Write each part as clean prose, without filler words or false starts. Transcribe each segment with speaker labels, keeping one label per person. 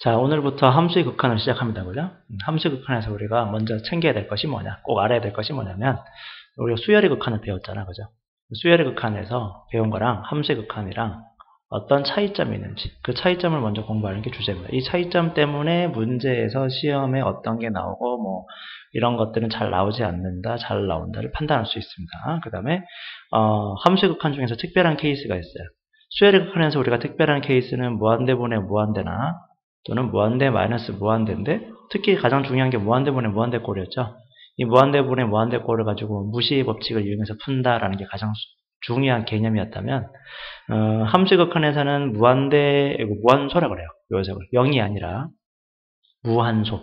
Speaker 1: 자, 오늘부터 함수의 극한을 시작합니다. 그죠? 함수의 극한에서 우리가 먼저 챙겨야 될 것이 뭐냐, 꼭 알아야 될 것이 뭐냐면, 우리가 수열의 극한을 배웠잖아. 그죠? 수열의 극한에서 배운 거랑 함수의 극한이랑 어떤 차이점이 있는지, 그 차이점을 먼저 공부하는 게 주제입니다. 이 차이점 때문에 문제에서 시험에 어떤 게 나오고, 이런 것들은 잘 나오지 않는다, 잘 나온다를 판단할 수 있습니다. 그 다음에, 함수의 극한 중에서 특별한 케이스가 있어요. 수열의 극한에서 우리가 특별한 케이스는 무한대분의 무한대나, 또는 무한대 마이너스 무한대인데, 특히 가장 중요한 게 무한대분의 무한대꼴이었죠. 이 무한대분의 무한대꼴을 가지고 무시의 법칙을 이용해서 푼다라는 게 가장 중요한 개념이었다면, 함수의 극한에서는 무한소라고 그래요. 요 녀석을 0이 아니라 무한소.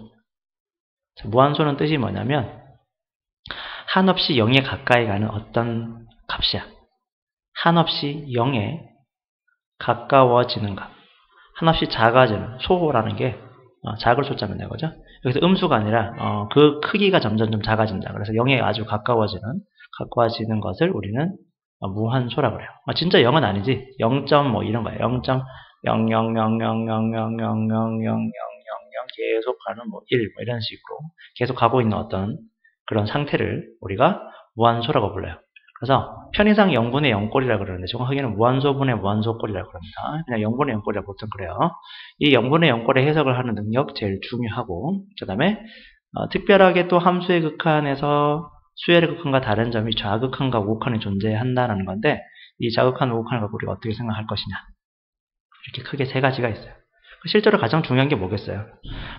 Speaker 1: 자, 무한소는 뜻이 뭐냐면 한없이 0에 가까이 가는 어떤 값이야. 한없이 0에 가까워지는 값. 한없이 작아지는, 소라는 게 작을 소자면 되거죠. 여기서 음수가 아니라 그 크기가 점점 좀 작아진다. 그래서 0에 아주 가까워지는 것을 우리는 무한소라고 그래요. 진짜 0은 아니지. 0. 뭐 이런 거예요. 0.0000000000000 계속 가는 1 이런 식으로 계속 가고 있는 어떤 그런 상태를 우리가 무한소라고 불러요. 그래서 편의상 0분의 0꼴이라고 그러는데 정확하게는 무한소분의 무한소꼴이라고 합니다. 그냥 0분의 0꼴이라 보통 그래요. 이 0분의 0꼴의 해석을 하는 능력 제일 중요하고, 그 다음에 특별하게 또 함수의 극한에서 수열의 극한과 다른 점이 좌극한과 우극한이 존재한다는 건데, 이 좌극한 우극한을 갖고 우리가 어떻게 생각할 것이냐, 이렇게 크게 세 가지가 있어요. 실제로 가장 중요한 게 뭐겠어요?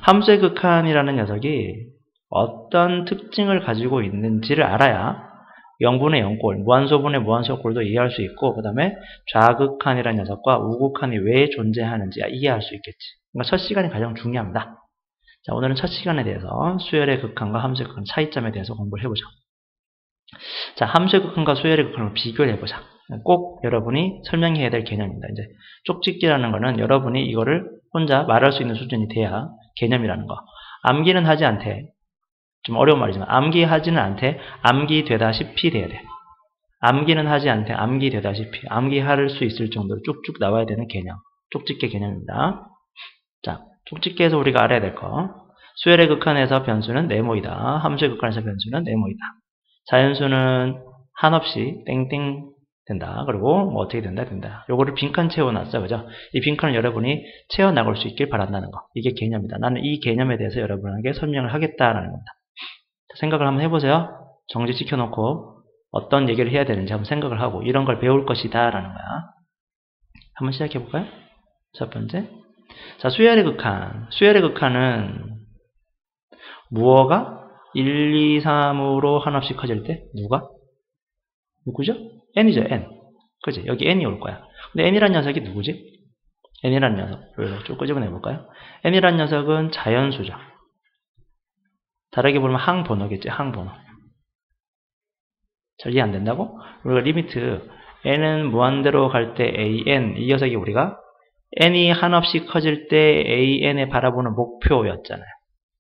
Speaker 1: 함수의 극한이라는 녀석이 어떤 특징을 가지고 있는지를 알아야 0분의 0꼴, 무한소분의 무한소꼴도 이해할 수 있고, 그 다음에 좌극한이라는 녀석과 우극한이 왜 존재하는지 이해할 수 있겠지. 그러니까 첫 시간이 가장 중요합니다. 자, 오늘은 첫 시간에 대해서 수열의 극한과 함수의 극한 차이점에 대해서 공부를 해보죠. 자, 함수의 극한과 수열의 극한을 비교를 해보자. 꼭 여러분이 설명해야 될 개념입니다. 이제 쪽짓기라는 거는 여러분이 이거를 혼자 말할 수 있는 수준이 돼야 개념이라는 거. 암기는 하지 않되, 좀 어려운 말이지만 암기하지는 않되 암기되다시피 돼야 돼. 암기는 하지 않되 암기되다시피, 암기할 수 있을 정도로 쭉쭉 나와야 되는 개념, 쪽집게 개념입니다. 자, 쪽집게에서 우리가 알아야 될 거, 수열의 극한에서 변수는 네모이다. 함수의 극한에서 변수는 네모이다. 자연수는 한없이 땡땡 된다. 그리고 어떻게 된다. 요거를 빈칸 채워놨어. 그죠? 이 빈칸을 여러분이 채워나갈 수 있길 바란다는 거. 이게 개념이다. 나는 이 개념에 대해서 여러분에게 설명을 하겠다라는 겁니다. 생각을 한번 해보세요. 정지 시켜놓고 어떤 얘기를 해야 되는지 한번 생각을 하고 이런 걸 배울 것이다 라는 거야. 한번 시작해볼까요? 첫 번째, 자, 수열의 극한. 수열의 극한은 무어가 1, 2, 3으로 한없이 커질 때 누구죠? n이죠. n. 그치? 여기 n이 올 거야. 근데 n이란 녀석이 누구지? n이란 녀석을 쭉 끄집어내볼까요? n이란 녀석은 자연수죠. 다르게 보면 항번호겠지. 항번호. 잘 이해 안 된다고? 우리가 리미트 n은 무한대로 갈 때 an, 이 녀석이 우리가 n이 한없이 커질 때 an에 바라보는 목표였잖아요.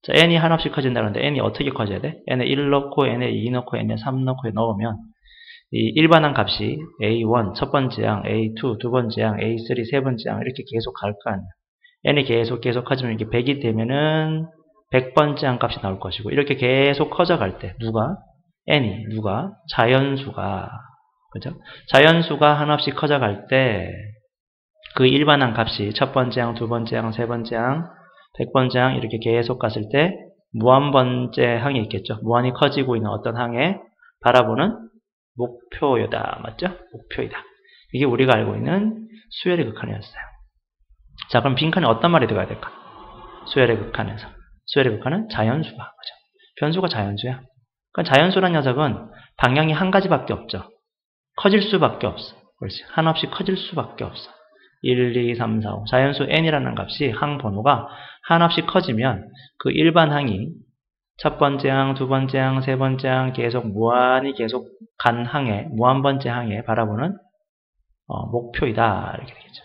Speaker 1: 자, n이 한없이 커진다는데 n이 어떻게 커져야 돼? n에 1 넣고 n에 2 넣고 n에 3 넣고 넣으면 이 일반항 값이 a1 첫 번째 항, a2 두 번째 항, a3 세 번째 항 이렇게 계속 갈 거 아니야. n이 계속 커지면 이게 100이 되면은 100번째 항 값이 나올 것이고, 이렇게 계속 커져갈 때 자연수가, 그죠? 자연수가 한없이 커져갈 때 그 일반항 값이 첫 번째 항, 두 번째 항, 세 번째 항, 100번째 항 이렇게 계속 갔을 때 무한번째 항이 있겠죠. 무한히 커지고 있는 어떤 항에 바라보는 목표이다. 맞죠? 목표이다. 이게 우리가 알고 있는 수열의 극한이었어요. 자, 그럼 빈칸에 어떤 말이 들어가야 될까? 수열의 극한에서. 수열의 극한은 자연수가. 그죠? 변수가 자연수야. 그러니까 자연수란 녀석은 방향이 한 가지밖에 없죠. 커질 수밖에 없어. 그렇지. 한없이 커질 수밖에 없어. 1, 2, 3, 4, 5. 자연수 n이라는 값이 항 번호가 한없이 커지면 그 일반 항이 첫 번째 항, 두 번째 항, 세 번째 항 계속 무한히 계속 간 항에, 무한번째 항에 바라보는 목표이다. 이렇게 되겠죠.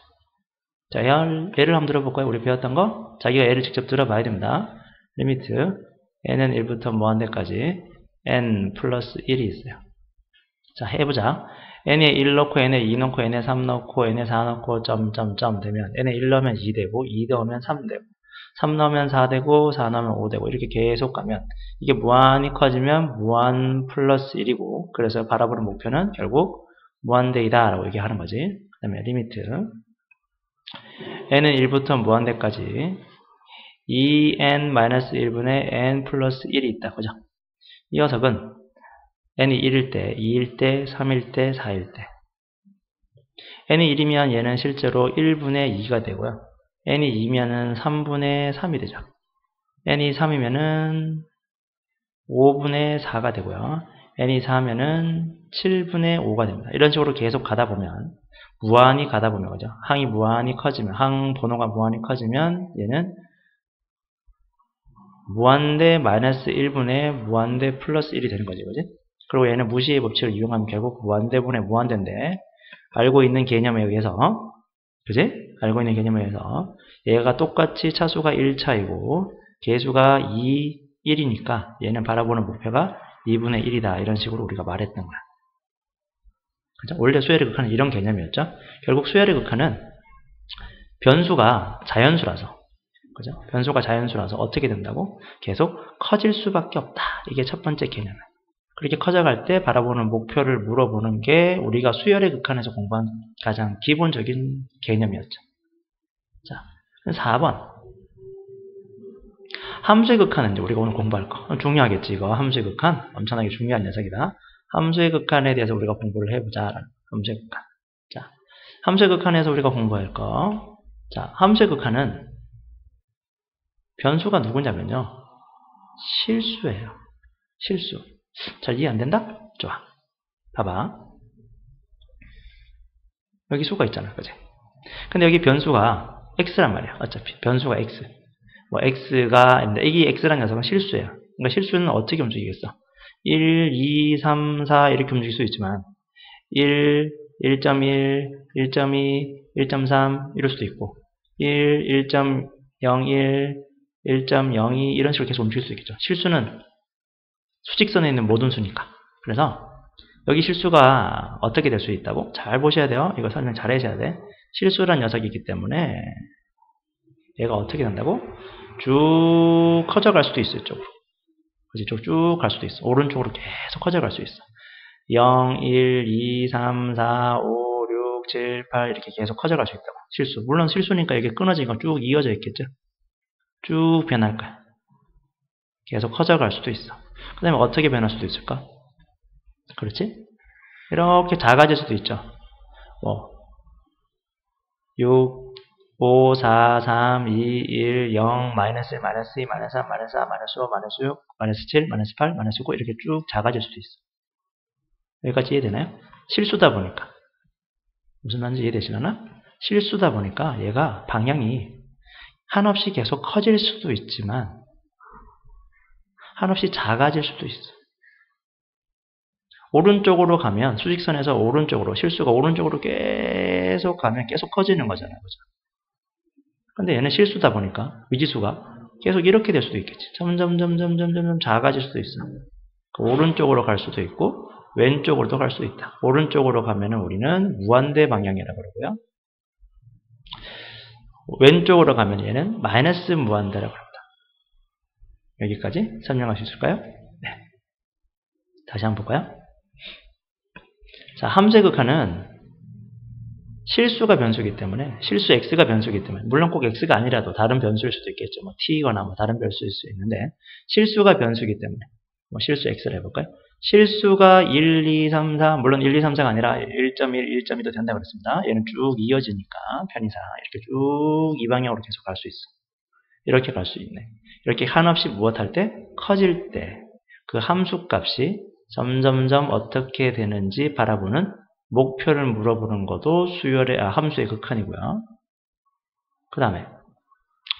Speaker 1: 자, 예를 한번 들어볼까요? 우리 배웠던 거? 자기가 예를 직접 들어봐야 됩니다. 리미트 n은 1부터 무한대까지 n 플러스 1이 있어요. 자, 해보자. n에 1 넣고 n에 2 넣고 n에 3 넣고 n에 4 넣고 점점점 되면 n에 1 넣으면 2 되고 2 넣으면 3 되고 3 넣으면 4 되고 4 넣으면 5 되고 이렇게 계속 가면 이게 무한히 커지면 무한 플러스 1이고 그래서 바라보는 목표는 결국 무한대이다 라고 얘기하는 거지. 그 다음에 리미트 n은 1부터 무한대까지 2n-1분의 n 플러스 1이 있다. 그죠? 이 녀석은 n이 1일 때, 2일 때, 3일 때, 4일 때 n이 1이면 얘는 실제로 1분의 2가 되고요. n이 2면은 3분의 3이 되죠. n이 3이면은 5분의 4가 되고요. n이 4면은 7분의 5가 됩니다. 이런 식으로 계속 가다 보면 무한히 가다 보면 그죠? 항이 무한히 커지면 항 번호가 무한히 커지면 얘는 무한대 마이너스 1분의 무한대 플러스 1이 되는 거지, 그지? 그리고 얘는 무시의 법칙을 이용하면 결국 무한대분의 무한대인데 알고 있는 개념에 의해서 그지? 알고 있는 개념에 의해서 얘가 똑같이 차수가 1차이고 개수가 2, 1이니까 얘는 바라보는 목표가 2분의 1이다. 이런 식으로 우리가 말했던 거야. 그죠? 원래 수열의 극한은 이런 개념이었죠. 결국 수열의 극한은 변수가 자연수라서 그죠? 변수가 자연수라서 어떻게 된다고? 계속 커질 수밖에 없다. 이게 첫 번째 개념이에요. 그렇게 커져갈 때 바라보는 목표를 물어보는 게 우리가 수열의 극한에서 공부한 가장 기본적인 개념이었죠. 자, 4번. 함수의 극한은 이제 우리가 오늘 공부할 거. 중요하겠지, 이거. 함수의 극한. 엄청나게 중요한 녀석이다. 함수의 극한에 대해서 우리가 공부를 해보자. 함수의 극한. 자, 함수의 극한에서 우리가 공부할 거. 자, 함수의 극한은 변수가 누구냐면요. 실수예요. 실수. 잘 이해 안 된다? 좋아. 봐봐. 여기 수가 있잖아. 그지? 근데 여기 변수가 x란 말이야. 어차피. 변수가 x. 뭐 x가 있는데 이 x라는 녀석은 실수예요. 그러니까 실수는 어떻게 움직이겠어? 1, 2, 3, 4 이렇게 움직일 수 있지만 1, 1.1, 1.2, 1.3 이럴 수도 있고 1, 1.01, 1.02 이런 식으로 계속 움직일 수 있겠죠. 실수는 수직선에 있는 모든 수니까. 그래서 여기 실수가 어떻게 될 수 있다고? 잘 보셔야 돼요. 이거 설명 잘 하셔야 돼. 실수란 녀석이기 때문에 얘가 어떻게 된다고? 쭉 커져갈 수도 있어. 이쪽으로. 그치? 쭉 갈 수도 있어. 오른쪽으로 계속 커져갈 수 있어. 0, 1, 2, 3, 4, 5, 6, 7, 8 이렇게 계속 커져갈 수 있다고. 실수. 물론 실수니까 이게 끊어지니까 쭉 이어져 있겠죠. 쭉 변할 거야. 계속 커져갈 수도 있어. 그 다음에 어떻게 변할 수도 있을까? 그렇지? 이렇게 작아질 수도 있죠. 뭐 6, 5, 4, 3, 2, 1, 0, 마이너스 1, 마이너스 2, 마이너스 3, 마이너스 4, 마이너스 5, 마이너스 6, 마이너스 7, 마이너스 8, 마이너스 9 이렇게 쭉 작아질 수도 있어. 여기까지 이해되나요? 실수다 보니까. 무슨 말인지 이해되시려나? 실수다 보니까 얘가 방향이 한없이 계속 커질 수도 있지만 한없이 작아질 수도 있어. 오른쪽으로 가면 수직선에서 오른쪽으로 실수가 오른쪽으로 계속 가면 계속 커지는 거잖아요. 그죠? 근데 얘는 실수다 보니까 미지수가 계속 이렇게 될 수도 있겠지. 점점 작아질 수도 있어. 오른쪽으로 갈 수도 있고 왼쪽으로도 갈 수도 있다. 오른쪽으로 가면은 우리는 무한대 방향이라고 그러고요. 왼쪽으로 가면 얘는 마이너스 무한대라고 합니다. 여기까지 설명할 수 있을까요? 네. 다시 한번 볼까요? 자, 함수의 극한은 실수가 변수이기 때문에 실수 x가 변수이기 때문에 물론 꼭 x가 아니라도 다른 변수일 수도 있겠죠. 뭐 t거나 뭐 다른 변수일 수 있는데 실수가 변수이기 때문에 뭐 실수 x를 해볼까요? 실수가 1, 2, 3, 4 물론 1, 2, 3, 4가 아니라 1.1, 1.2도 된다고 그랬습니다. 얘는 쭉 이어지니까 편의상 이렇게 쭉 이 방향으로 계속 갈 수 있어. 이렇게 갈 수 있네. 이렇게 한없이 무엇할 때? 커질 때 그 함수값이 점점점 어떻게 되는지 바라보는 목표를 물어보는 것도 수열의 함수의 극한이고요. 그 다음에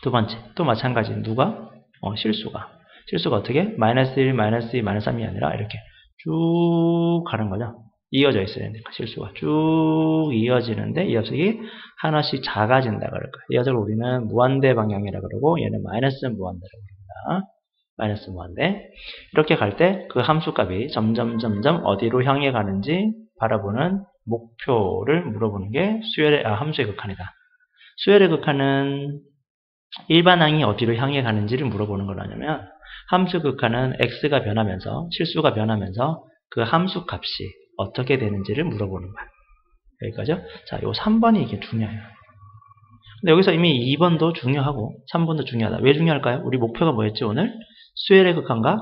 Speaker 1: 두 번째 또 마찬가지 누가? 실수가 어떻게? 마이너스 1, 마이너스 2, 마이너스 3이 아니라 이렇게 쭉 가는 거죠. 이어져 있어야 되니까 실수가 쭉 이어지는데 이 녀석이 하나씩 작아진다 그럴 거예요. 이 녀석을 우리는 무한대 방향이라 그러고 얘는 마이너스 무한대라고 부릅니다. 마이너스 무한대. 이렇게 갈 때 그 함수값이 점점 어디로 향해 가는지 바라보는 목표를 물어보는 게 함수의 극한이다. 수열의 극한은 일반항이 어디로 향해 가는지를 물어보는 거라냐면 함수 극한은 x가 변하면서 실수가 변하면서 그 함수 값이 어떻게 되는지를 물어보는 거야. 여기까지요? 자, 요 3번이 이게 중요해요. 근데 여기서 이미 2번도 중요하고 3번도 중요하다. 왜 중요할까요? 우리 목표가 뭐였지 오늘? 수열의 극한과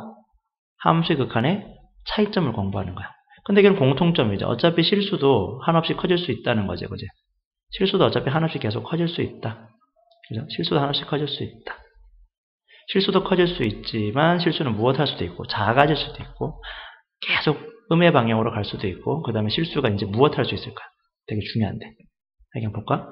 Speaker 1: 함수의 극한의 차이점을 공부하는 거야. 근데 이건 공통점이죠. 어차피 실수도 한없이 커질 수 있다는 거죠. 그죠? 실수도 어차피 한없이 계속 커질 수 있다. 그죠? 실수도 한없이 커질 수 있다. 실수도 커질 수 있지만 실수는 무엇할 수도 있고 작아질 수도 있고 계속 음의 방향으로 갈 수도 있고 그 다음에 실수가 이제 무엇할 수 있을까? 되게 중요한데. 그냥 볼까?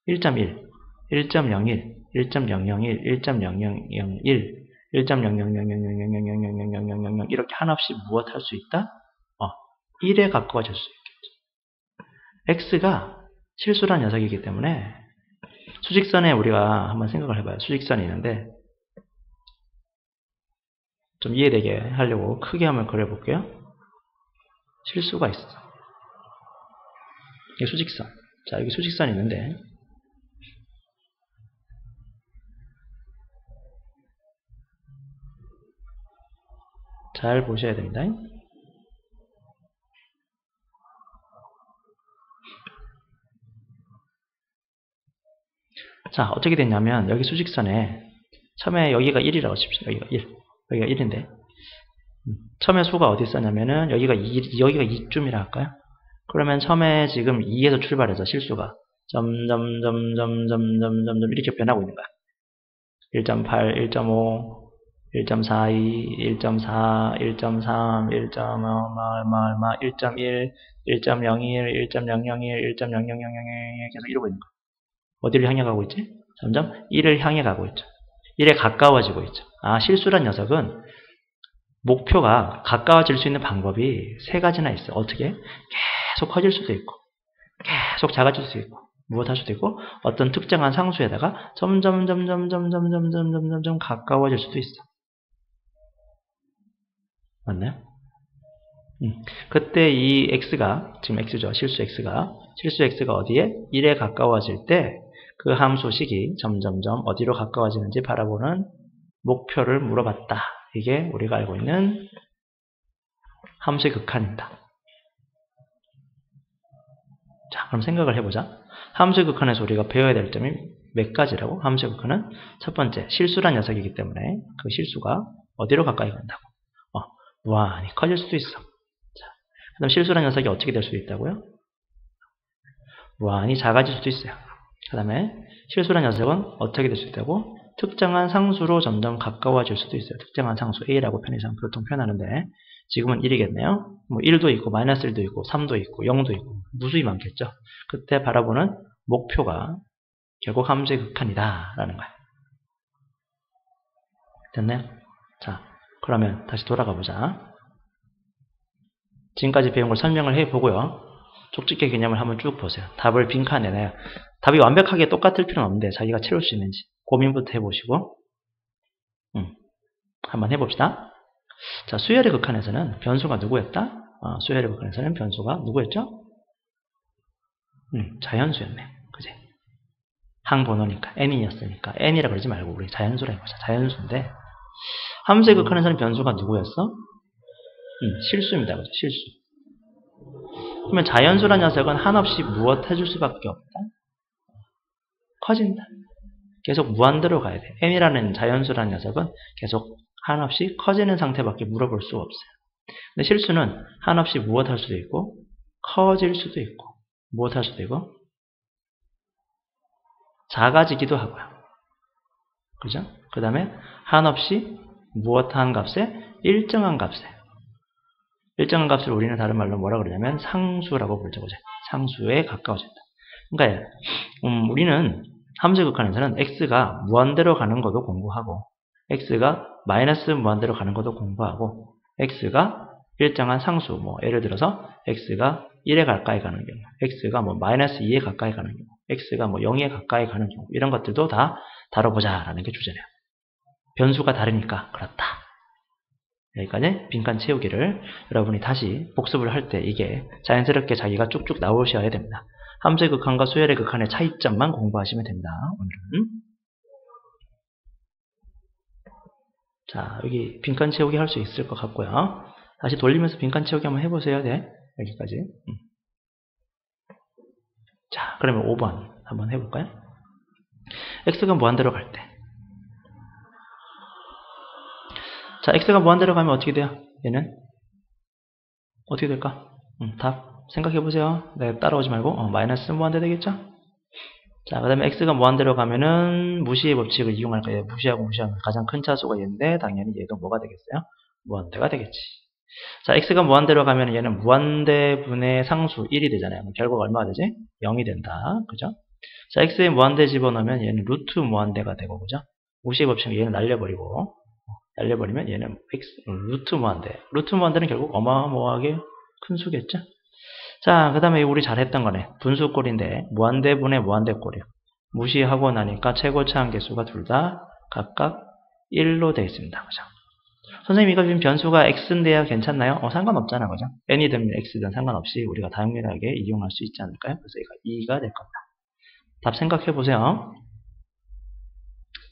Speaker 1: 1.1, 1.01, 1.001, 1.0001, 1.000000000000 이렇게 한없이 무엇할 수 있다? 1에 가까워질 수 있겠죠. x가 실수란 녀석이기 때문에 수직선에 우리가 한번 생각을 해봐요. 수직선이 있는데 좀 이해되게 하려고 크게 한번 그려볼게요. 실수가 있어. 이게 수직선. 자, 여기 수직선이 있는데 잘 보셔야 됩니다. 자, 어떻게 됐냐면 여기 수직선에 처음에 여기가 1이라고 칩시다. 여기가 1. 여기가 1인데 처음에 수가 어디 있었냐면은 여기가 2쯤이라 할까요? 그러면 처음에 지금 2에서 출발해서 실수가 점점점점점점점 이렇게 변하고 있는 거야. 1.8, 1.5, 1.42, 1.4, 1.3, 1.5, 1.1, 1.01, 1.001, 1.0000 계속 이러고 있는 거야. 어디를 향해 가고 있지? 점점 1을 향해 가고 있죠. 1에 가까워지고 있죠. 실수란 녀석은 목표가 가까워질 수 있는 방법이 3가지나 있어. 어떻게? 계속 커질 수도 있고 계속 작아질 수 있고 무엇할 수도 있고 어떤 특정한 상수에다가 점점 가까워질 수도 있어. 맞나요? 그때 이 x가 지금 x죠. 실수 x가 어디에? 1에 가까워질 때 그 함수식이 점점점 어디로 가까워지는지 바라보는 목표를 물어봤다. 이게 우리가 알고 있는 함수의 극한입니다. 자, 그럼 생각을 해보자. 함수의 극한에서 우리가 배워야 될 점이 몇 가지라고? 함수의 극한은 첫 번째, 실수란 녀석이기 때문에 그 실수가 어디로 가까이 간다고? 무한히 커질 수도 있어. 자, 그 다음 실수란 녀석이 어떻게 될 수도 있다고요? 무한히 작아질 수도 있어요. 그 다음에 실수란 녀석은 어떻게 될 수 있다고? 특정한 상수로 점점 가까워질 수도 있어요. 특정한 상수 A라고 편의상 보통 표현하는데 지금은 1이겠네요. 1도 있고 마이너스 1도 있고 3도 있고 0도 있고 무수히 많겠죠. 그때 바라보는 목표가 결국 함수의 극한이다 라는 거예요. 됐나요? 자, 그러면 다시 돌아가 보자. 지금까지 배운 걸 설명을 해보고요. 족집게 개념을 한번 쭉 보세요. 답을 빈칸에 내요. 답이 완벽하게 똑같을 필요는 없는데 자기가 채울 수 있는지 고민부터 해보시고 한번 해봅시다. 자, 수열의 극한에서는 변수가 누구였다? 수열의 극한에서는 변수가 누구였죠? 자연수였네. 그지? 항번호니까 n이었으니까 n이라 그러지 말고 우리 자연수라 해보자. 자연수인데 함수의 극한에서는 변수가 누구였어? 실수입니다. 그죠? 실수. 그러면 자연수란 녀석은 한없이 무엇 해줄 수밖에 없다? 커진다. 계속 무한대로 가야 돼. n이라는 자연수란 녀석은 계속 한없이 커지는 상태밖에 물어볼 수가 없어요. 근데 실수는 한없이 무엇할 수도 있고 커질 수도 있고 무엇할 수도 있고 작아지기도 하고요. 그죠? 그 다음에 한없이 무엇한 값에 일정한 값에 일정한 값을 우리는 다른 말로 뭐라 그러냐면 상수라고 부르죠. 그죠? 상수에 가까워진다. 그러니까 우리는 함수의 극한에서는 x가 무한대로 가는 것도 공부하고 x가 마이너스 무한대로 가는 것도 공부하고 x가 일정한 상수, 예를 들어서 x가 1에 가까이 가는 경우, x가 마이너스 2에 가까이 가는 경우, x가 0에 가까이 가는 경우 이런 것들도 다 다뤄보자라는 게 주제네요. 변수가 다르니까 그렇다. 여기까지 빈칸 채우기를 여러분이 다시 복습을 할 때 이게 자연스럽게 자기가 쭉쭉 나오셔야 됩니다. 함수의 극한과 수열의 극한의 차이점만 공부하시면 됩니다. 오늘은 자, 여기 빈칸 채우기 할 수 있을 것 같고요. 다시 돌리면서 빈칸 채우기 한번 해보세요. 네, 여기까지. 자, 그러면 5번 한번 해볼까요? x가 무한대로 갈 때. 자, x가 무한대로 가면 어떻게 돼요? 얘는 어떻게 될까? 답 생각해보세요. 네, 따라오지 말고 마이너스 무한대 되겠죠? 자, 그 다음에 x가 무한대로 가면은 무시의 법칙을 이용할 거예요. 무시하고 무시하면 가장 큰 차수가 얘인데 당연히 얘도 뭐가 되겠어요? 무한대가 되겠지. 자, x가 무한대로 가면 얘는 무한대분의 상수 1이 되잖아요. 그럼 결과가 얼마가 되지? 0이 된다. 그죠? 자, x에 무한대 집어넣으면 얘는 루트 무한대가 되고, 그죠? 무시의 법칙은 얘는 날려버리면 얘는 루트 무한대. 루트 무한대는 결국 어마어마하게 큰 수겠죠? 자, 그 다음에 우리 잘했던 거네. 분수꼴인데 무한대분의 무한대꼴이요. 무시하고 나니까 최고차항 개수가 둘 다 각각 1로 되어 있습니다. 그죠? 선생님 이거 지금 변수가 x인데야 괜찮나요? 상관없잖아. 그죠? n이든 x든 상관없이 우리가 당연하게 이용할 수 있지 않을까요? 그래서 이가 2가 될 겁니다. 답 생각해 보세요.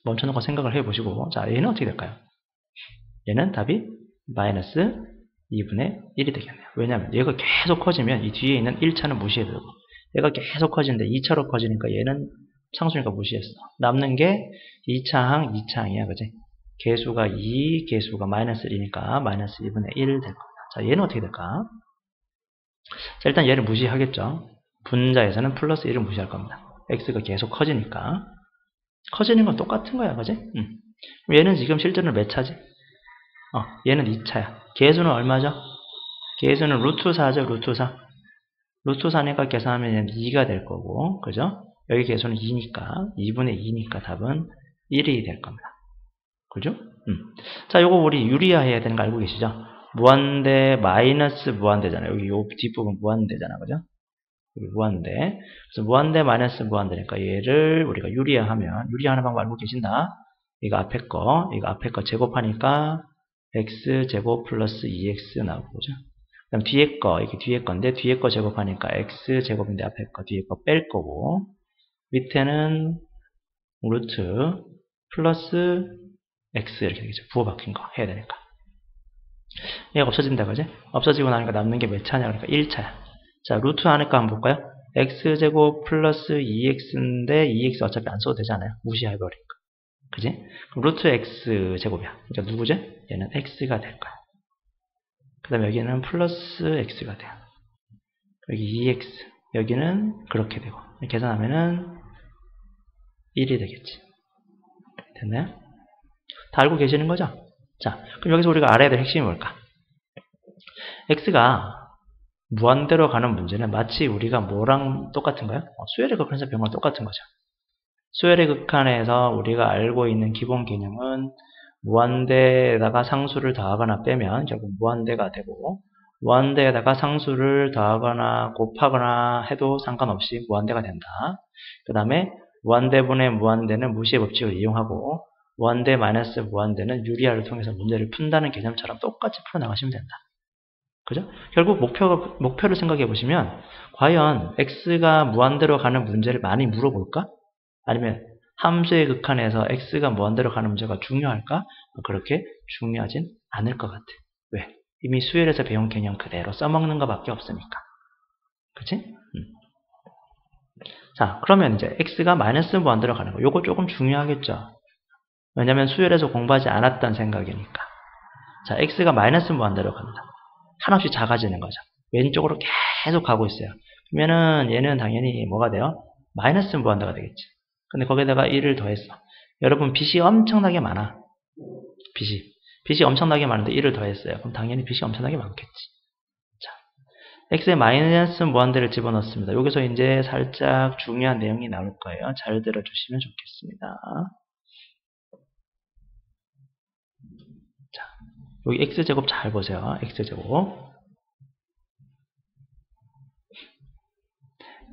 Speaker 1: 멈춰놓고 생각을 해보시고, 자, 얘는 어떻게 될까요? 얘는 답이 마이너스 2분의 1이 되겠네요. 왜냐하면 얘가 계속 커지면 이 뒤에 있는 1차는 무시해도 되고, 얘가 계속 커지는데 2차로 커지니까 얘는 상수니까 무시했어. 남는 게 2차항, 2차항이야. 그지? 개수가 2, 개수가 마이너스 1이니까 마이너스 2분의 1 될 겁니다. 자, 얘는 어떻게 될까? 자, 일단 얘를 무시하겠죠. 분자에서는 플러스 1을 무시할 겁니다. x가 계속 커지니까. 커지는 건 똑같은 거야. 그지? 얘는 지금 실제로 몇 차지? 얘는 2차야. 개수는 얼마죠? 개수는 루트 4죠. 루트 4. 루트 4니까 계산하면 얘는 2가 될 거고, 그죠? 여기 개수는 2니까 2분의 2니까 답은 1이 될 겁니다. 그죠? 자, 요거 우리 유리화해야 되는 거 알고 계시죠? 무한대 마이너스 무한대잖아요. 여기 요 뒷부분 무한대잖아. 그죠? 여기 무한대. 그래서 무한대 마이너스 무한대니까 얘를 우리가 유리화하면, 유리화하는 방법 알고 계신다? 이거 앞에 거 제곱하니까 x제곱 플러스 2x 나오고, 그죠? 그다음 뒤에 거, 이게 뒤에 건데, 뒤에 거 제곱하니까 x제곱인데 앞에 거, 뒤에 거 뺄 거고, 밑에는 루트 플러스 x 이렇게 되겠죠. 부호 바뀐 거 해야 되니까. 얘가 없어진다, 그지? 없어지고 나니까 남는 게 몇 차냐? 그러니까 1차야. 자, 루트 하니까 한번 볼까요? x제곱 플러스 2x인데 2x 어차피 안 써도 되잖아요. 무시해버리니까. 그지? 그럼 루트 x제곱이야. 그러니까 누구죠? 얘는 x가 될 거야. 그 다음에 여기는 플러스 x가 돼요. 여기 2x. 여기는 그렇게 되고. 계산하면은 1이 되겠지. 됐나요? 다 알고 계시는 거죠? 자, 그럼 여기서 우리가 알아야 될 핵심이 뭘까? x가 무한대로 가는 문제는 마치 우리가 뭐랑 똑같은가요? 수열의 극한에서 배운 거랑 똑같은 거죠. 수열의 극한에서 우리가 알고 있는 기본 개념은 무한대에다가 상수를 더하거나 빼면 결국 무한대가 되고, 무한대에다가 상수를 더하거나 곱하거나 해도 상관없이 무한대가 된다. 그 다음에 무한대분의 무한대는 무시의 법칙을 이용하고, 무한대 마이너스 무한대는 유리화를 통해서 문제를 푼다는 개념처럼 똑같이 풀어나가시면 된다. 그죠? 결국 목표를 생각해 보시면, 과연 x가 무한대로 가는 문제를 많이 물어볼까? 아니면 함수의 극한에서 x가 무한대로 가는 문제가 중요할까? 그렇게 중요하진 않을 것 같아. 왜? 이미 수열에서 배운 개념 그대로 써먹는 것밖에 없으니까. 그치? 자, 그러면 이제 x가 마이너스 무한대로 가는 거. 요거 조금 중요하겠죠? 왜냐면 수열에서 공부하지 않았던 생각이니까. 자, x가 마이너스 무한대로 갑니다. 한없이 작아지는 거죠. 왼쪽으로 계속 가고 있어요. 그러면은 얘는 당연히 뭐가 돼요? 마이너스 무한대가 되겠지. 근데 거기다가 1을 더했어. 여러분 빚이 엄청나게 많아. 빚이 엄청나게 많은데 1을 더했어요. 그럼 당연히 빚이 엄청나게 많겠지. 자, x에 마이너스 무한대를 집어넣습니다. 여기서 이제 살짝 중요한 내용이 나올 거예요. 잘 들어주시면 좋겠습니다. 자, 여기 x제곱 잘 보세요.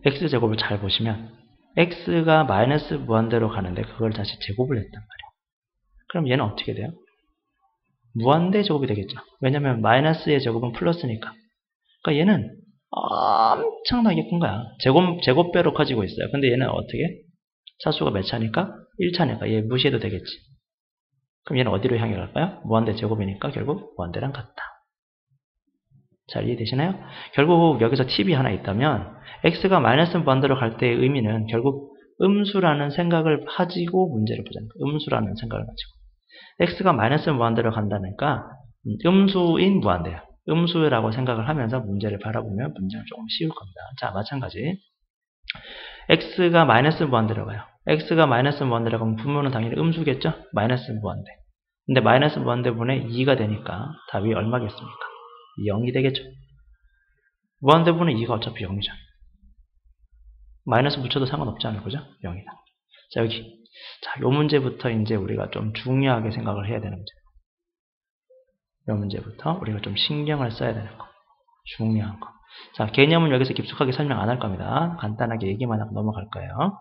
Speaker 1: x제곱을 잘 보시면 x가 마이너스 무한대로 가는데 그걸 다시 제곱을 했단 말이야. 그럼 얘는 어떻게 돼요? 무한대 제곱이 되겠죠. 왜냐면 마이너스의 제곱은 플러스니까. 그러니까 얘는 엄청나게 큰 거야. 제곱배로 커지고 있어요. 근데 얘는 어떻게? 차수가 몇 차니까? 1차니까 얘 무시해도 되겠지. 그럼 얘는 어디로 향해 갈까요? 무한대 제곱이니까 결국 무한대랑 같다. 잘 이해되시나요? 결국 여기서 팁이 하나 있다면 x가 마이너스 무한대로 갈 때의 의미는 결국 음수라는 생각을 가지고 문제를 보자는 거예요. 음수라는 생각을 가지고. x가 마이너스 무한대로 간다니까 음수인 무한대야. 음수라고 생각을 하면서 문제를 바라보면 문제는 조금 쉬울 겁니다. 자, 마찬가지. x가 마이너스 무한대로 가요. x가 마이너스 무한대로 가면 분모는 당연히 음수겠죠? 마이너스 무한대. 근데 마이너스 무한대분의 2가 되니까 답이 얼마겠습니까? 0이 되겠죠? 무한대분의 2가 어차피 0이죠. 마이너스 붙여도 상관없잖아요. 그죠? 0이다. 자, 여기. 자, 요 문제부터 이제 우리가 좀 중요하게 생각을 해야 되는 문제. 요 문제부터 우리가 좀 신경을 써야 되는 거. 중요한 거. 자, 개념은 여기서 깊숙하게 설명 안 할 겁니다. 간단하게 얘기만 하고 넘어갈 거예요.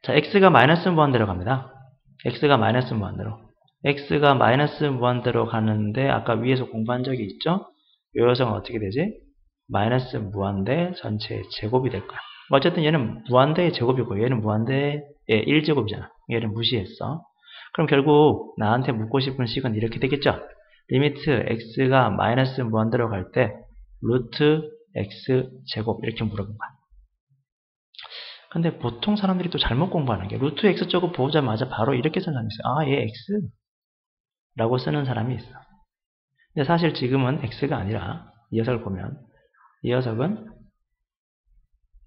Speaker 1: 자, x가 마이너스 무한대로 갑니다. x가 마이너스 무한대로. x가 마이너스 무한대로 가는데 아까 위에서 공부한 적이 있죠? 이 녀석은 어떻게 되지? 마이너스 무한대 전체의 제곱이 될 거야. 어쨌든 얘는 무한대의 제곱이고 얘는 무한대의 1제곱이잖아. 얘는 무시했어. 그럼 결국 나한테 묻고 싶은 식은 이렇게 되겠죠? 리미트 x가 마이너스 무한대로 갈 때 루트 x 제곱 이렇게 물어본 거야. 근데 보통 사람들이 또 잘못 공부하는 게 루트 x 제곱 보자마자 바로 이렇게 쓰는 사람이 있어요. 아, 얘 x 라고 쓰는 사람이 있어. 근데 사실 지금은 x가 아니라 이 녀석을 보면 이 녀석은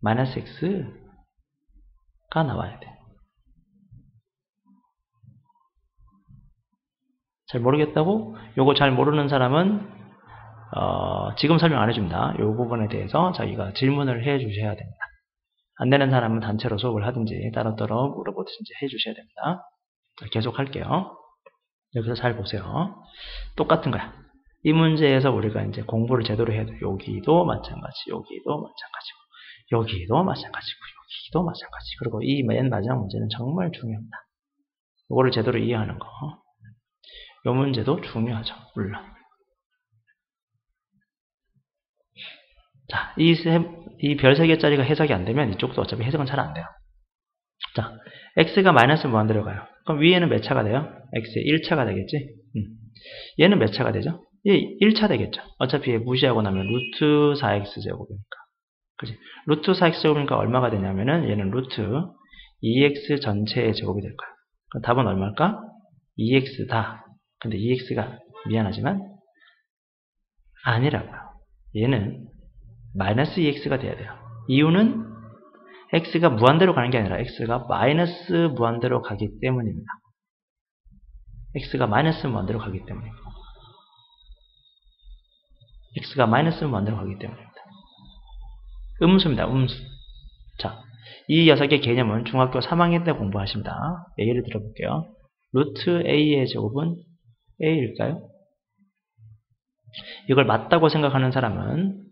Speaker 1: 마이너스 x가 나와야 돼. 잘 모르겠다고? 요거 잘 모르는 사람은 지금 설명 안 해줍니다. 요 부분에 대해서 자기가 질문을 해 주셔야 됩니다. 안 되는 사람은 단체로 수업을 하든지 따로따로 물어보든지 해 주셔야 됩니다. 자, 계속 할게요. 여기서 잘 보세요. 똑같은 거야. 이 문제에서 우리가 이제 공부를 제대로 해야 돼. 여기도 마찬가지, 여기도 마찬가지고, 여기도 마찬가지고, 여기도 마찬가지. 그리고 이 맨 마지막 문제는 정말 중요합니다. 이거를 제대로 이해하는 거. 이 문제도 중요하죠. 물론. 자, 이 별 3개짜리가 해석이 안 되면 이쪽도 어차피 해석은 잘 안 돼요. 자, x가 마이너스 무한대로 가요. 그럼 위에는 몇 차가 돼요? x의 1차가 되겠지? 얘는 몇 차가 되죠? 얘 1차 되겠죠. 어차피 얘 무시하고 나면 루트 4x 제곱이니까. 그치? 루트 4x 제곱이니까 얼마가 되냐면은 얘는 루트 2x 전체의 제곱이 될 거야. 그럼 답은 얼마일까? 2x다. 근데 2x가 미안하지만 아니라고요. 얘는 마이너스 2x가 돼야 돼요. 이유는 x가 무한대로 가는 게 아니라 x가 마이너스 무한대로 가기 때문입니다. x가 마이너스 무한대로 가기 때문입니다. x가 마이너스 무한대로 가기 때문입니다. 음수입니다. 음수. 자, 이 녀석의 개념은 중학교 3학년 때 공부하십니다. 예를 들어볼게요. 루트 a의 제곱은 a일까요? 이걸 맞다고 생각하는 사람은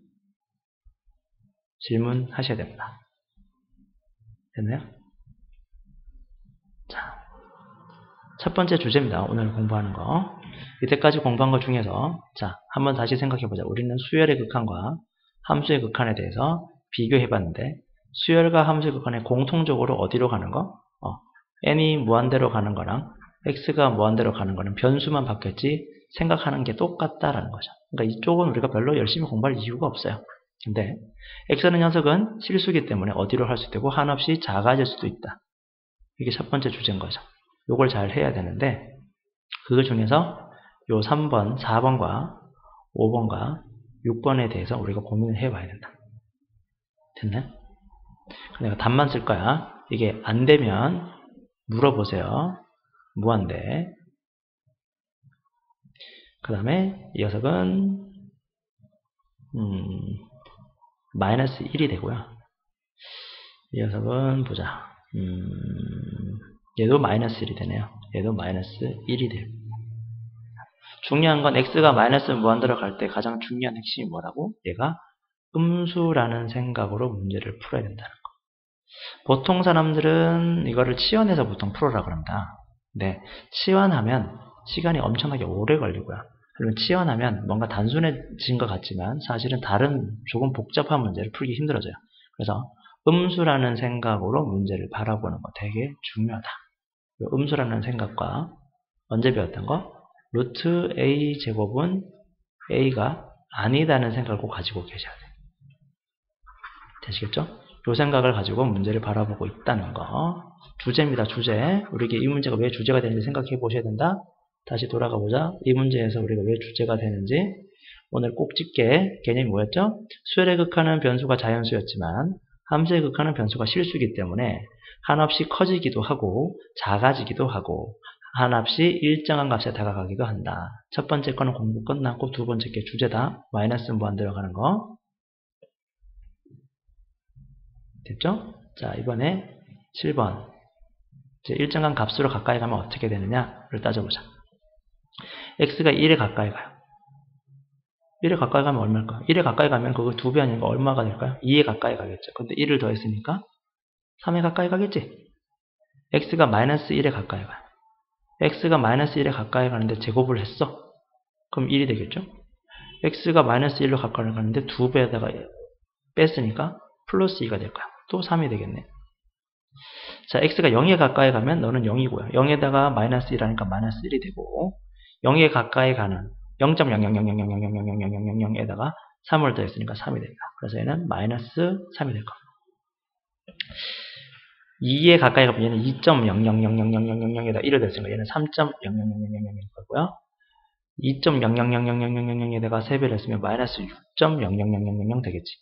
Speaker 1: 질문하셔야 됩니다. 됐나요? 자, 첫 번째 주제입니다. 오늘 공부하는 거. 이때까지 공부한 것 중에서 자, 한번 다시 생각해보자. 우리는 수열의 극한과 함수의 극한에 대해서 비교해봤는데 수열과 함수의 극한에 공통적으로 어디로 가는 거? n이 무한대로 가는 거랑 x가 무한대로 가는 거는 변수만 바뀌었지 생각하는 게 똑같다라는 거죠. 그러니까 이쪽은 우리가 별로 열심히 공부할 이유가 없어요. 근데 x라는 녀석은 실수기 때문에 어디로 할 수도 있고 한없이 작아질 수도 있다. 이게 첫 번째 주제인 거죠. 요걸 잘 해야 되는데 그 중에서 요 3번, 4번과 5번과 6번에 대해서 우리가 고민을 해봐야 된다. 됐나요? 내가 답만 쓸 거야. 이게 안 되면 물어보세요. 무한대. 그 다음에 이 녀석은 마이너스 1이 되고요. 이 녀석은 보자. 얘도 마이너스 1이 되네요. 얘도 마이너스 1이 돼요. 중요한 건 x가 마이너스 무한대로 갈 때 가장 중요한 핵심이 뭐라고? 얘가 음수라는 생각으로 문제를 풀어야 된다는 거. 보통 사람들은 이거를 치환해서 보통 풀어라 그럽니다. 근데 치환하면 시간이 엄청나게 오래 걸리고요. 그러면 치환하면 뭔가 단순해진 것 같지만 사실은 다른 조금 복잡한 문제를 풀기 힘들어져요. 그래서 음수라는 생각으로 문제를 바라보는 거 되게 중요하다. 음수라는 생각과 언제 배웠던 거? 루트 a 제곱은 a가 아니다는 생각을 꼭 가지고 계셔야 돼요. 되시겠죠? 이 생각을 가지고 문제를 바라보고 있다는 거. 주제입니다. 주제. 우리에게 이 문제가 왜 주제가 되는지 생각해 보셔야 된다. 다시 돌아가 보자. 이 문제에서 우리가 왜 주제가 되는지 오늘 꼭 짚게 개념이 뭐였죠? 수열의 극한은 변수가 자연수였지만 함수의 극한은 변수가 실수이기 때문에 한없이 커지기도 하고 작아지기도 하고 한없이 일정한 값에 다가가기도 한다. 첫 번째 거는 공부 끝났고 두 번째 게 주제다. 마이너스 무한 들어가는 거. 됐죠? 자, 이번에 7번. 이제 일정한 값으로 가까이 가면 어떻게 되느냐를 따져보자. x가 1에 가까이 가요. 1에 가까이 가면 얼마일까? 1에 가까이 가면 그거 2배 아니니까 얼마가 될까요? 2에 가까이 가겠죠. 근데 1을 더했으니까 3에 가까이 가겠지? x가 마이너스 1에 가까이 가요. x가 마이너스 1에 가까이 가는데 제곱을 했어. 그럼 1이 되겠죠? x가 마이너스 1로 가까이 가는데 2배에다가 뺐으니까 플러스 2가 될까요? 또 3이 되겠네. 자, x가 0에 가까이 가면 너는 0이고요. 0에다가 마이너스 1하니까 마이너스 1이 되고 0에 가까이 가는 0.0000000000000에다가 3을 더했으니까 3이 됩니다. 그래서 얘는 마이너스 3이 될 겁니다. 2에 가까이 가면 얘는 2.000000000에다 1을 더했으니까 얘는 3.000000000일 거고요. 2.000000000에다가 3배를 했으면 마이너스 6.0000000 되겠지.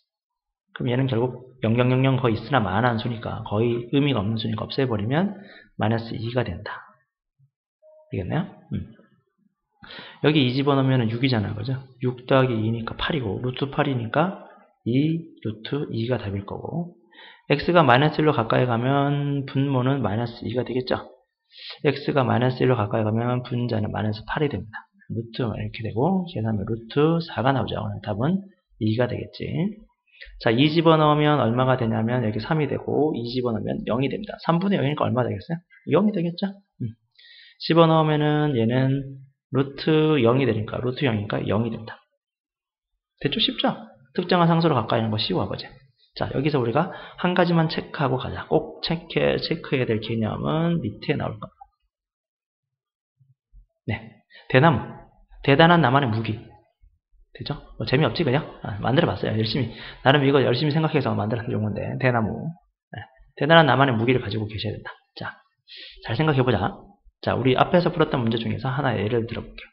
Speaker 1: 그럼 얘는 결국 000 거의 있으나 마나한 수니까 거의 의미가 없는 수니까 없애버리면 마이너스 2가 된다. 되겠나요? 여기 2 집어넣으면 6이잖아요. 그죠? 6 더하기 2니까 8이고 루트 8이니까 2 루트 2가 답일 거고 x가 마이너스 1로 가까이 가면 분모는 마이너스 2가 되겠죠? x가 마이너스 1로 가까이 가면 분자는 마이너스 8이 됩니다. 루트 이렇게 되고 계산하면 루트 4가 나오죠. 오늘 답은 2가 되겠지. 자, 2 집어넣으면 얼마가 되냐면 여기 3이 되고 2 집어넣으면 0이 됩니다. 3분의 0이니까 얼마 되겠어요? 0이 되겠죠? 집어넣으면은 얘는 루트 0이 되니까 루트 0이니까 0이 된다. 됐죠? 쉽죠? 특정한 상수로 가까이 하는 거 쉬워 보자. 자, 여기서 우리가 한 가지만 체크하고 가자. 꼭 체크해야 될 개념은 밑에 나올 겁니다. 네, 대나무. 대단한 나만의 무기. 되죠? 뭐 재미없지 그냥? 만들어봤어요. 열심히. 나름 이거 열심히 생각해서 만들었던 용어인데 대나무. 네. 대단한 나만의 무기를 가지고 계셔야 된다. 자, 잘 생각해보자. 자, 우리 앞에서 풀었던 문제 중에서 하나의 예를 들어볼게요.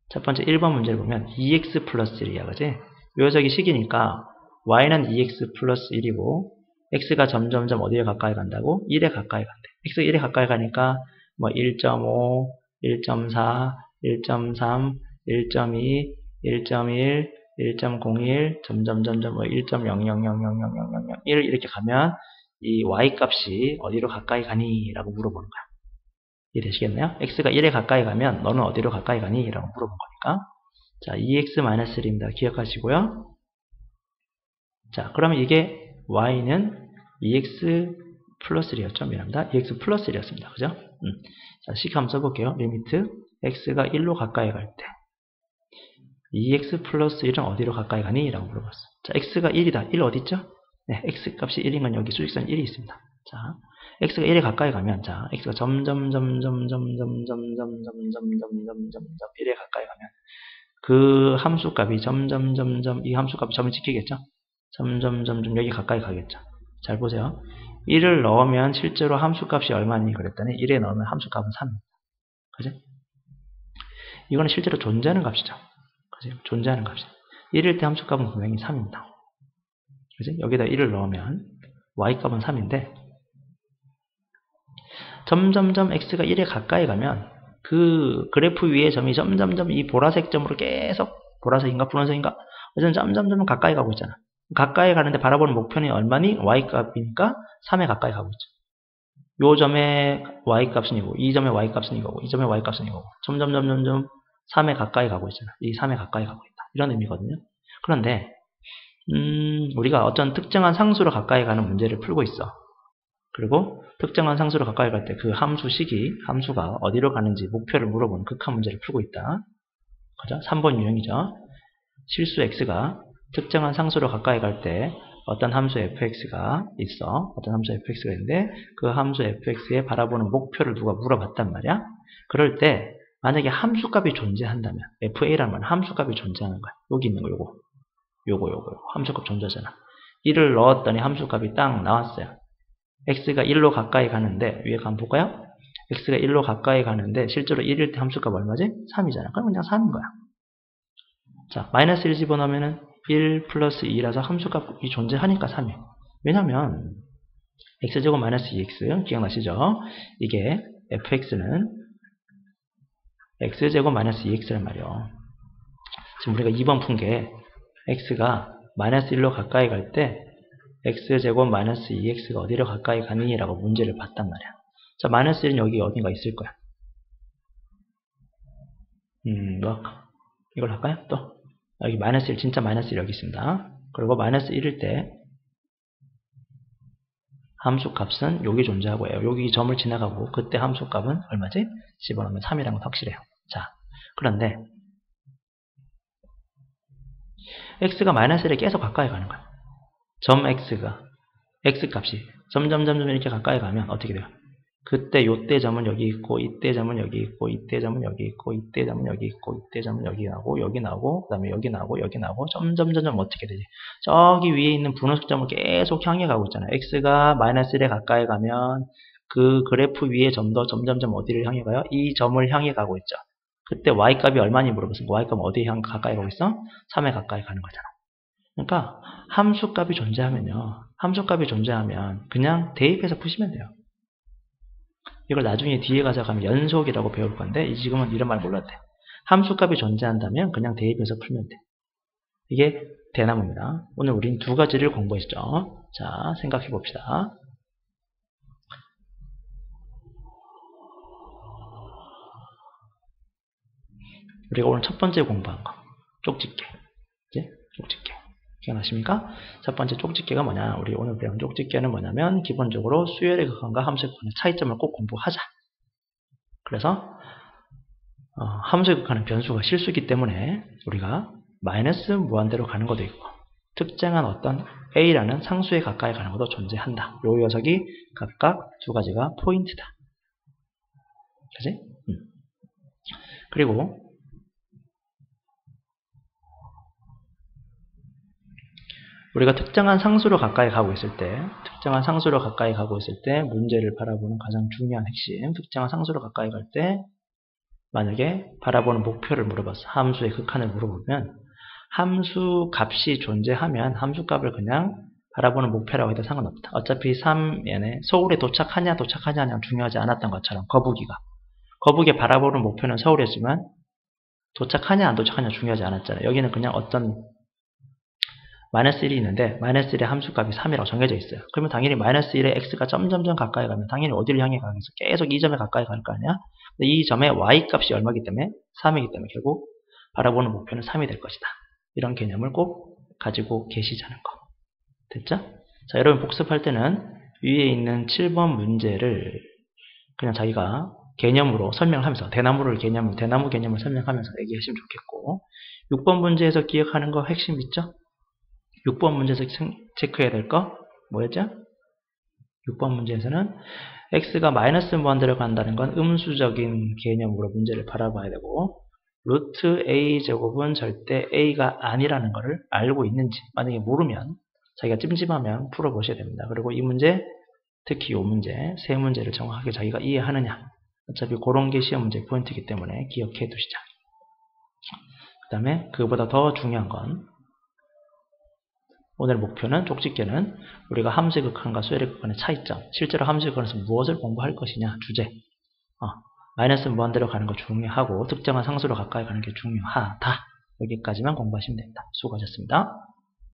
Speaker 1: 첫 번째 1번 문제를 보면 2x 플러스 1이야. 그지? 요적이 식이니까 y는 2x 플러스 1이고 x가 점점점 어디에 가까이 간다고? 1에 가까이 간대. x가 1에 가까이 가니까 뭐 1.5, 1.4, 1.3, 1.2, 1.1, 1.01, 점점점점 뭐 1.000000001 이렇게 가면 이 y 값이 어디로 가까이 가니? 라고 물어보는 거야. 이해되시겠나요? x가 1에 가까이 가면 너는 어디로 가까이 가니? 라고 물어본 거니까. 자, 2x-1입니다. 기억하시고요. 자, 그러면 이게 y는 2x 플러스 1이었죠? 미안합니다. 2x 플러스 1이었습니다. 그죠? 자, 식 한번 써볼게요. 리미트 x가 1로 가까이 갈 때 2x 플러스 1은 어디로 가까이 가니? 라고 물어봤어요. 자, x가 1이다. 1 어디 있죠? 네, x 값이 1인 건 여기 수직선 1이 있습니다. 자, x가 1에 가까이 가면, 자, x가 점점 1에 가까이 가면, 그 함수 값이 이 함수 값이 점을 찍히겠죠? 여기 가까이 가겠죠? 잘 보세요. 1을 넣으면 실제로 함수 값이 얼마니? 그랬더니 1에 넣으면 함수 값은 3입니다. 그죠? 이거는 실제로 존재하는 값이죠. 그죠? 존재하는 값이죠. 1일 때 함수 값은 분명히 3입니다. 그죠? 여기다 1을 넣으면 y 값은 3인데, 점점점 x가 1에 가까이 가면 그 그래프 위에 점이 점점점 이 보라색 점으로 계속 보라색인가 푸른색인가 어쨌든 점점점 가까이 가고 있잖아. 가까이 가는데 바라보는 목표는 얼마니? y 값이니까 3에 가까이 가고 있죠. 요 점의 y 값은 이거고 이 점의 y 값은 이거고 이 점의 y 값은 이거고 점점점 3에 가까이 가고 있잖아. 이 3에 가까이 가고 있다. 이런 의미거든요. 그런데 우리가 어떤 특정한 상수로 가까이 가는 문제를 풀고 있어. 그리고 특정한 상수로 가까이 갈 때 그 함수가 어디로 가는지 목표를 물어보는 극한 문제를 풀고 있다. 그죠? 3번 유형이죠. 실수 x가 특정한 상수로 가까이 갈 때 어떤 함수 fx가 있어. 어떤 함수 fx가 있는데 그 함수 fx에 바라보는 목표를 누가 물어봤단 말이야. 그럴 때 만약에 함수값이 존재한다면 fa라는 말은 함수값이 존재하는 거야. 여기 있는 거 요거 함수값 존재하잖아. 1을 넣었더니 함수값이 딱 나왔어요. x가 1로 가까이 가는데 위에 한번 볼까요? x가 1로 가까이 가는데 실제로 1일 때 함수값 얼마지? 3이잖아. 그럼 그냥 3인 거야. 자, 마이너스 1 집어넣으면 1 플러스 2라서 함수값이 존재하니까 3이에요. 왜냐면 x제곱 마이너스 2x 기억나시죠? 이게 fx는 x제곱 마이너스 2x란 말이에요. 지금 우리가 2번 푼 게 x가 마이너스 1로 가까이 갈 때 x제곱 마이너스 2x가 어디로 가까이 가느냐라고 문제를 봤단 말이야. 자, 마이너스 1은 여기 어딘가 있을 거야. 뭐 이걸 할까요? 또 여기 마이너스 1, 진짜 마이너스 1 여기 있습니다. 그리고 마이너스 1일 때 함수값은 여기 존재하고요. 여기 점을 지나가고 그때 함수값은 얼마지? 집어넣으면 3이라는 건 확실해요. 자, 그런데 x가 마이너스 1에 계속 가까이 가는 거야. 점 x가 x값이 점점점 이렇게 가까이 가면 어떻게 돼요? 그때 요때 점은 여기 있고 이때 점은 여기 있고 이때 점은 여기 있고 이때 점은 여기 있고 이때 점은 여기 나오고 그 다음에 여기 나오고 점점점 어떻게 되지? 저기 위에 있는 분호식점을 계속 향해 가고 있잖아요. x가 마이너스 1에 가까이 가면 그 그래프 위에 점도 점점점 어디를 향해 가요? 이 점을 향해 가고 있죠. 그때 y값이 얼마니 물어봤으니까 y값은 어디에 가까이 가고 있어? 3에 가까이 가는 거잖아. 그러니까 함수값이 존재하면 그냥 대입해서 푸시면 돼요. 이걸 나중에 뒤에 가서 가면 연속이라고 배울 건데 지금은 이런 말 몰라도 돼. 함수값이 존재한다면 그냥 대입해서 풀면 돼. 이게 대나무입니다. 오늘 우린 두 가지를 공부했죠. 자, 생각해 봅시다. 우리가 오늘 첫 번째 공부한 거 쪽집게. 이제 쪽집게. 기억나십니까? 첫 번째 쪽집게가 뭐냐? 우리 오늘 배운 쪽집게는 뭐냐면 기본적으로 수열의 극한과 함수의 극한의 차이점을 꼭 공부하자. 그래서 함수의 극한은 변수가 실수이기 때문에 우리가 마이너스 무한대로 가는 것도 있고 특정한 어떤 a라는 상수에 가까이 가는 것도 존재한다. 요 녀석이 각각 두 가지가 포인트다. 그치? 그리고 우리가 특정한 상수로 가까이 가고 있을 때 문제를 바라보는 가장 중요한 핵심, 특정한 상수로 가까이 갈 때 만약에 바라보는 목표를 물어봤어. 함수의 극한을 물어보면 함수 값이 존재하면 함수 값을 그냥 바라보는 목표라고 해도 상관없다. 어차피 3년에 서울에 도착하냐 중요하지 않았던 것처럼 거북이 바라보는 목표는 서울이었지만 도착하냐 안 도착하냐 중요하지 않았잖아요. 여기는 그냥 어떤 마이너스 1이 있는데 마이너스 1의 함수값이 3이라고 정해져 있어요. 그러면 당연히 마이너스 1에 x가 점점점 가까이 가면 당연히 어디를 향해 가겠어? 계속 이 점에 가까이 갈 거 아니야? 근데 이 점의 y값이 얼마이기 때문에? 3이기 때문에 결국 바라보는 목표는 3이 될 것이다. 이런 개념을 꼭 가지고 계시자는 거. 됐죠? 자, 여러분 복습할 때는 위에 있는 7번 문제를 그냥 자기가 개념으로 설명하면서 대나무 개념을 설명하면서 얘기하시면 좋겠고 6번 문제에서 기억하는 거 핵심 있죠? 6번 문제에서 체크해야 될 거 뭐였죠? 6번 문제에서는 x가 마이너스 무한대로 간다는 건 음수적인 개념으로 문제를 바라봐야 되고 루트 a 제곱은 절대 a가 아니라는 것을 알고 있는지 만약에 모르면 자기가 찜찜하면 풀어보셔야 됩니다. 그리고 이 문제 특히 이 문제 세 문제를 정확하게 자기가 이해하느냐 어차피 그런 게 시험 문제 포인트이기 때문에 기억해 두시자. 그 다음에 그보다 더 중요한 건 오늘 목표는 쪽집게는 우리가 함수의 극한과 수열의 극한의 차이점 실제로 함수의 극한에서 무엇을 공부할 것이냐 주제 마이너스 무한대로 가는 거 중요하고 특정한 상수로 가까이 가는 게 중요하다. 여기까지만 공부하시면 됩니다. 수고하셨습니다.